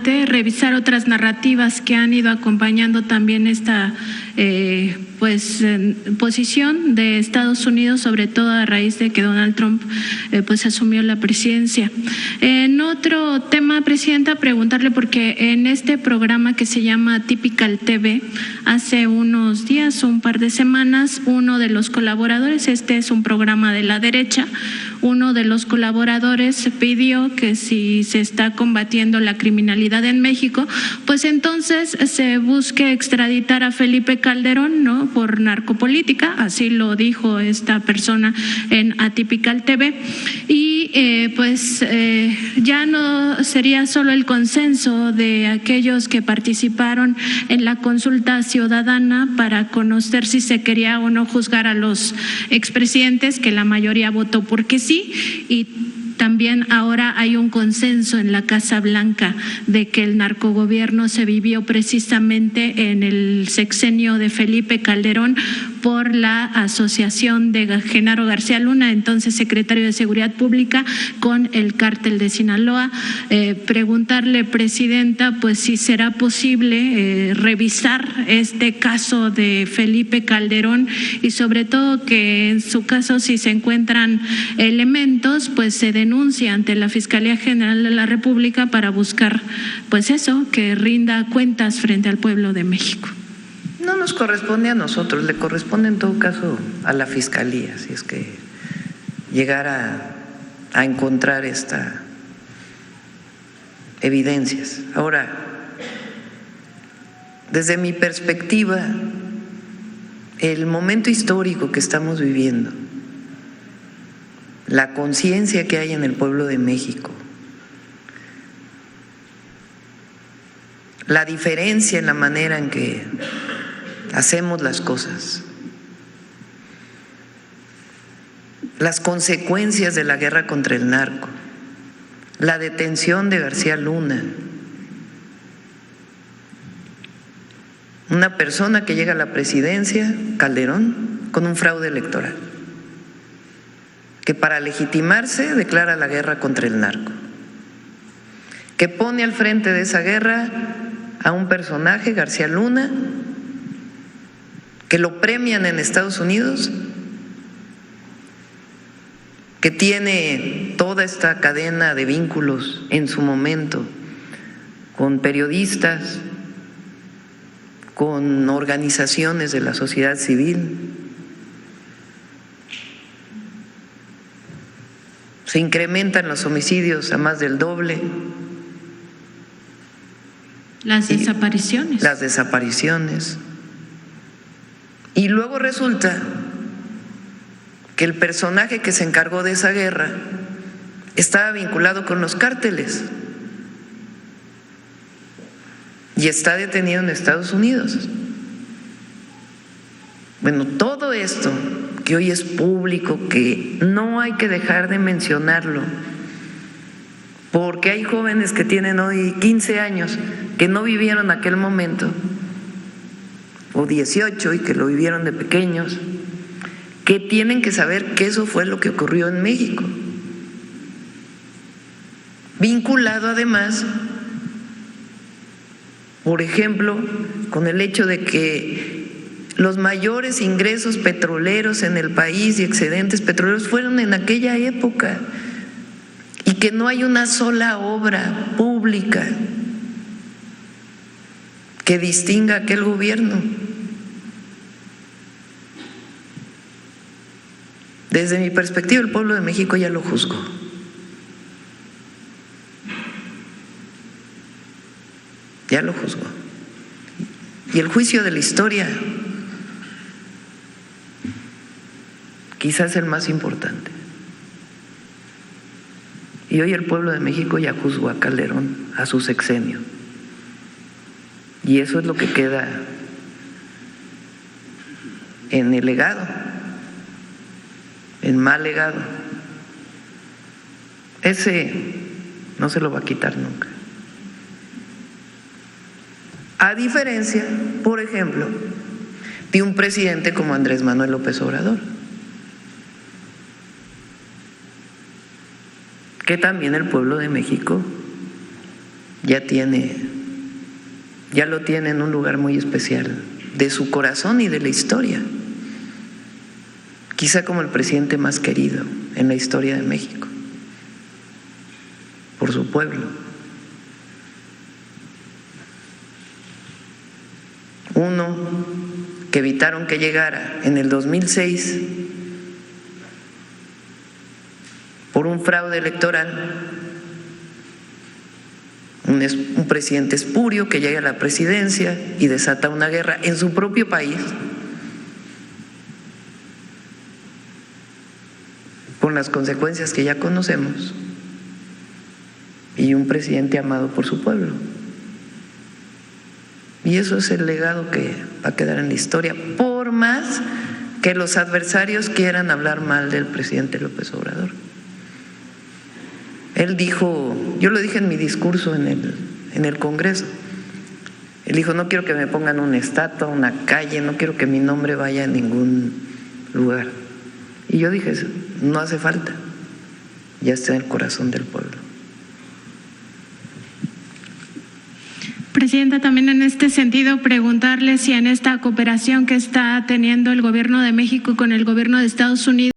revisar otras narrativas que han ido acompañando también esta posición de Estados Unidos, sobre todo a raíz de que Donald Trump asumió la presidencia. En otro tema, Presidenta, preguntarle, porque en este programa que se llama Typical TV, hace unos días o un par de semanas, uno de los colaboradores, este es un programa de la derecha, uno de los colaboradores pidió que si se está combatiendo la criminalidad en México, pues entonces se busque extraditar a Felipe Calderón, ¿no?, por narcopolítica, así lo dijo esta persona en Atypical TV, y ya no sería solo el consenso de aquellos que participaron en la consulta ciudadana para conocer si se quería o no juzgar a los expresidentes, que la mayoría votó porque sí, y también ahora hay un consenso en la Casa Blanca de que el narcogobierno se vivió precisamente en el sexenio de Felipe Calderón por la asociación de Genaro García Luna, entonces secretario de Seguridad Pública, con el cártel de Sinaloa. Preguntarle, Presidenta, pues si será posible revisar este caso de Felipe Calderón y sobre todo que en su caso, si se encuentran elementos, pues se denuncia ante la Fiscalía General de la República para buscar, que rinda cuentas frente al pueblo de México. No nos corresponde a nosotros, le corresponde en todo caso a la Fiscalía, si es que llegara a encontrar estas evidencias. Ahora, desde mi perspectiva, el momento histórico que estamos viviendo, la conciencia que hay en el pueblo de México, la diferencia en la manera en que hacemos las cosas, las consecuencias de la guerra contra el narco, la detención de García Luna, una persona que llega a la presidencia, Calderón, con un fraude electoral, que para legitimarse declara la guerra contra el narco, que pone al frente de esa guerra a un personaje, García Luna, que lo premian en Estados Unidos, que tiene toda esta cadena de vínculos en su momento con periodistas, con organizaciones de la sociedad civil. Se incrementan los homicidios a más del doble. Las desapariciones. Las desapariciones. Y luego resulta que el personaje que se encargó de esa guerra estaba vinculado con los cárteles y está detenido en Estados Unidos. Bueno, todo esto que hoy es público, que no hay que dejar de mencionarlo, porque hay jóvenes que tienen hoy 15 años que no vivieron aquel momento, o 18 y que lo vivieron de pequeños, que tienen que saber que eso fue lo que ocurrió en México, vinculado además, por ejemplo, con el hecho de que los mayores ingresos petroleros en el país y excedentes petroleros fueron en aquella época, y que no hay una sola obra pública que distinga a aquel gobierno. Desde mi perspectiva, el pueblo de México ya lo juzgó. Ya lo juzgó. Y el juicio de la historia quizás el más importante. Y hoy el pueblo de México ya juzgó a Calderón, a su sexenio. Y eso es lo que queda en el legado, en mal legado. Ese no se lo va a quitar nunca. A diferencia, por ejemplo, de un presidente como Andrés Manuel López Obrador, que también el pueblo de México ya lo tiene en un lugar muy especial de su corazón y de la historia, quizá como el presidente más querido en la historia de México, por su pueblo. Uno, que evitaron que llegara en el 2006 por un fraude electoral, un presidente espurio que llega a la presidencia y desata una guerra en su propio país, con las consecuencias que ya conocemos, y un presidente amado por su pueblo. Y eso es el legado que va a quedar en la historia, por más que los adversarios quieran hablar mal del presidente López Obrador. Él dijo, yo lo dije en mi discurso en el Congreso, él dijo: no quiero que me pongan una estatua, una calle, no quiero que mi nombre vaya a ningún lugar. Y yo dije: no hace falta, ya está en el corazón del pueblo. Presidenta, también en este sentido, preguntarle si en esta cooperación que está teniendo el Gobierno de México con el Gobierno de Estados Unidos